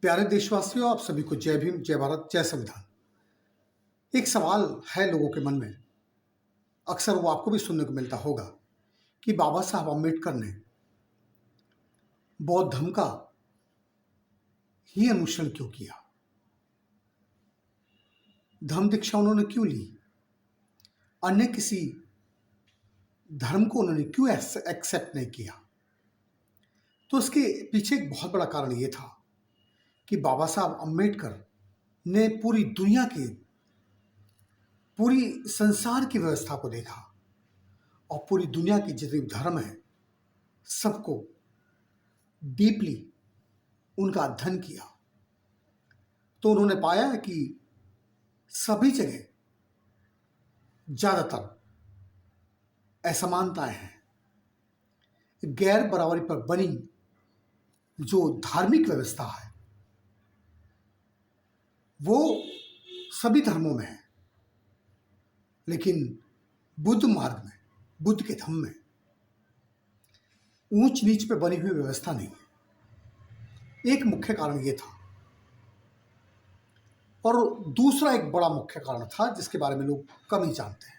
प्यारे देशवासियों, आप सभी को जय भीम, जय भारत, जय संविधान। एक सवाल है लोगों के मन में, अक्सर वो आपको भी सुनने को मिलता होगा कि बाबा साहब अम्बेडकर ने बौद्ध धर्म का ही अनुसरण क्यों किया, धर्म दीक्षा उन्होंने क्यों ली, अन्य किसी धर्म को उन्होंने क्यों एक्सेप्ट नहीं किया। तो इसके पीछे एक बहुत बड़ा कारण ये था कि बाबा साहब अम्बेडकर ने पूरी संसार की व्यवस्था को देखा और पूरी दुनिया के जितने भी धर्म है सबको डीपली उनका अध्ययन किया। तो उन्होंने पाया कि सभी जगह ज्यादातर असमानताएं हैं, गैर बराबरी पर बनी जो धार्मिक व्यवस्था है वो सभी धर्मों में है, लेकिन बुद्ध मार्ग में, बुद्ध के धर्म में ऊंच नीच पे बनी हुई व्यवस्था नहीं है। एक मुख्य कारण ये था, और दूसरा एक बड़ा मुख्य कारण था जिसके बारे में लोग कम ही जानते हैं।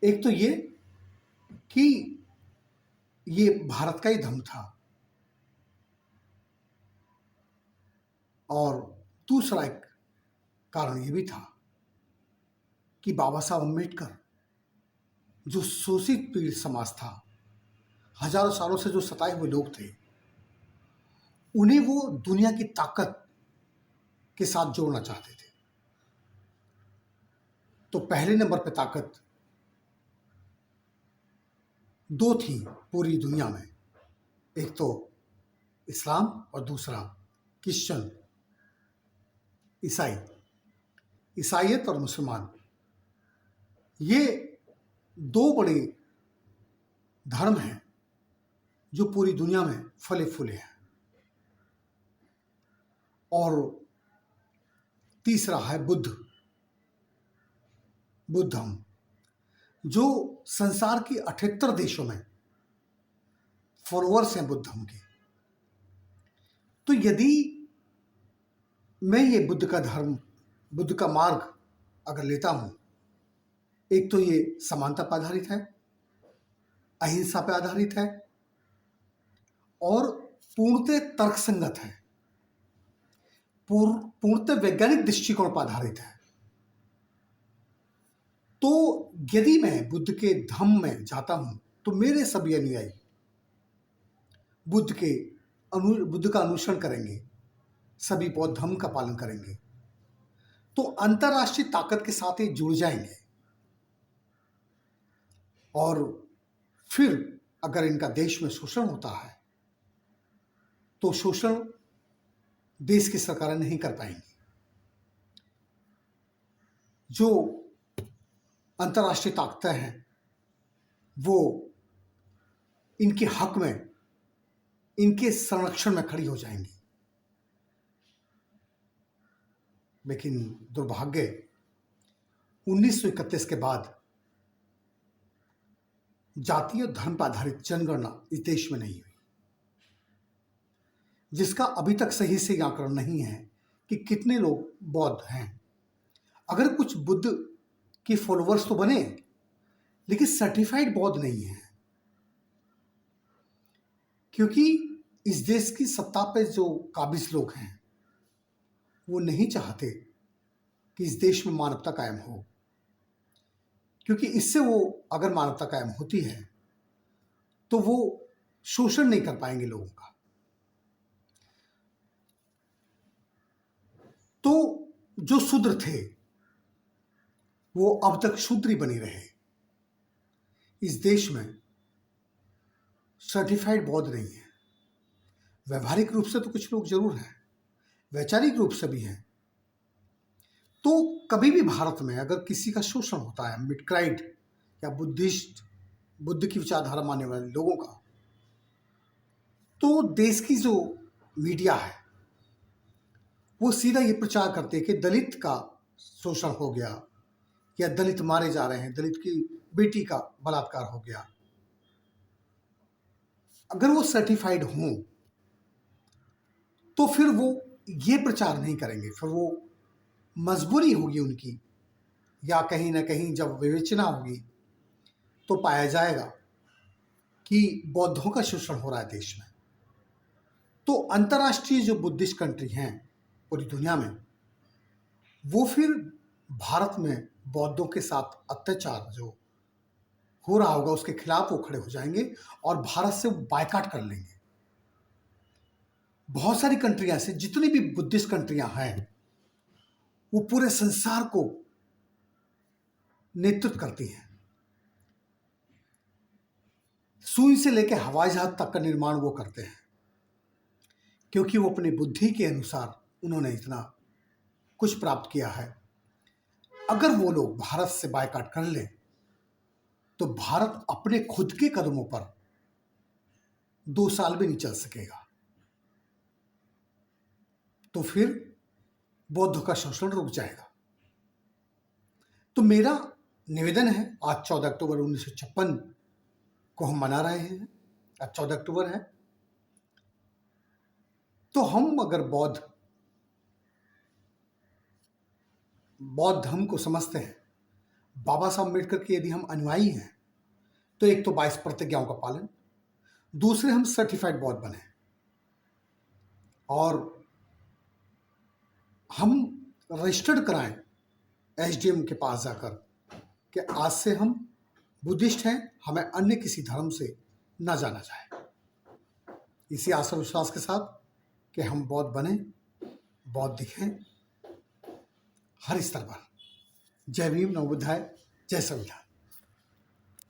एक तो ये कि ये भारत का ही धर्म था, और दूसरा एक कारण ये भी था कि बाबा साहब अम्बेडकर जो शोषित पीड़ित समाज था, हजारों सालों से जो सताए हुए लोग थे, उन्हें वो दुनिया की ताकत के साथ जोड़ना चाहते थे। तो पहले नंबर पे ताकत दो थी पूरी दुनिया में, एक तो इस्लाम और दूसरा क्रिश्चियन, ईसाईयत और मुसलमान। ये दो बड़े धर्म हैं जो पूरी दुनिया में फले फूले हैं। और तीसरा है बुद्ध धर्म, जो संसार के 78 देशों में फॉलोअर्स हैं बुद्ध धर्म के। तो यदि मैं ये बुद्ध का मार्ग अगर लेता हूं, एक तो ये समानता पर आधारित है, अहिंसा पर आधारित है और पूर्णतः तर्कसंगत है, पूर्णतः वैज्ञानिक दृष्टिकोण पर आधारित है। तो यदि मैं बुद्ध के धम्म में जाता हूं तो मेरे सभी अनुयायी बुद्ध का अनुसरण करेंगे, सभी बौद्ध धर्म का पालन करेंगे, तो अंतरराष्ट्रीय ताकत के साथ ही जुड़ जाएंगे। और फिर अगर इनका देश में शोषण होता है तो शोषण देश की सरकारें नहीं कर पाएंगी। जो अंतरराष्ट्रीय ताकतें हैं वो इनके हक में, इनके संरक्षण में खड़ी हो जाएंगी। लेकिन दुर्भाग्य 1931 के बाद जातीय और धर्म पर आधारित जनगणना इस देश में नहीं हुई, जिसका अभी तक सही से आंकड़ा नहीं है कि कितने लोग बौद्ध हैं। अगर कुछ बुद्ध के फॉलोअर्स तो बने, लेकिन सर्टिफाइड बौद्ध नहीं है, क्योंकि इस देश की सत्ता पे जो काबिज लोग हैं वो नहीं चाहते कि इस देश में मानवता कायम हो, क्योंकि इससे वो अगर मानवता कायम होती है तो वो शोषण नहीं कर पाएंगे लोगों का। तो जो शूद्र थे वो अब तक शूद्र ही बने रहे। इस देश में सर्टिफाइड बौद्ध नहीं है। व्यवहारिक रूप से तो कुछ लोग जरूर हैं, वैचारिक रूप से भी हैं। तो कभी भी भारत में अगर किसी का शोषण होता है, मिडक्राइड या बुद्ध की विचारधारा मानने वाले लोगों का, तो देश की जो मीडिया है वो सीधा ये प्रचार करते हैं कि दलित का शोषण हो गया या दलित मारे जा रहे हैं, दलित की बेटी का बलात्कार हो गया। अगर वो सर्टिफाइड हों तो फिर वो ये प्रचार नहीं करेंगे, फिर वो मजबूरी होगी उनकी, या कहीं ना कहीं जब विवेचना होगी तो पाया जाएगा कि बौद्धों का शोषण हो रहा है देश में। तो अंतर्राष्ट्रीय जो बुद्धिस्ट कंट्री हैं पूरी दुनिया में, वो फिर भारत में बौद्धों के साथ अत्याचार जो हो रहा होगा उसके खिलाफ वो खड़े हो जाएंगे और भारत से बायकॉट कर लेंगे। बहुत सारी कंट्रियां ऐसे, जितनी भी बुद्धिस्ट कंट्रियां हैं, वो पूरे संसार को नेतृत्व करती हैं। सुई से लेकर हवाई जहाज तक का निर्माण वो करते हैं, क्योंकि वो अपनी बुद्धि के अनुसार उन्होंने इतना कुछ प्राप्त किया है। अगर वो लोग भारत से बायकॉट कर ले तो भारत अपने खुद के कदमों पर 2 साल भी नहीं चल सकेगा। तो फिर बौद्धों का शोषण रुक जाएगा। तो मेरा निवेदन है, आज 14 अक्टूबर 1956 को हम मना रहे हैं, आज 14 अक्टूबर है, तो हम अगर बौद्ध धर्म को समझते हैं, बाबा साहब अम्बेडकर के यदि हम अनुयायी हैं, तो एक तो 22 प्रतिज्ञाओं का पालन, दूसरे हम सर्टिफाइड बौद्ध बने और हम रजिस्टर्ड कराएं एसडीएम के पास जाकर कि आज से हम बुद्धिस्ट हैं, हमें अन्य किसी धर्म से न जाना जाए। इसी आशा विश्वास के साथ कि हम बौद्ध बने, बौद्ध दिखें हर स्तर पर। जय भीम, नमो बुद्धाय, जय संविधान।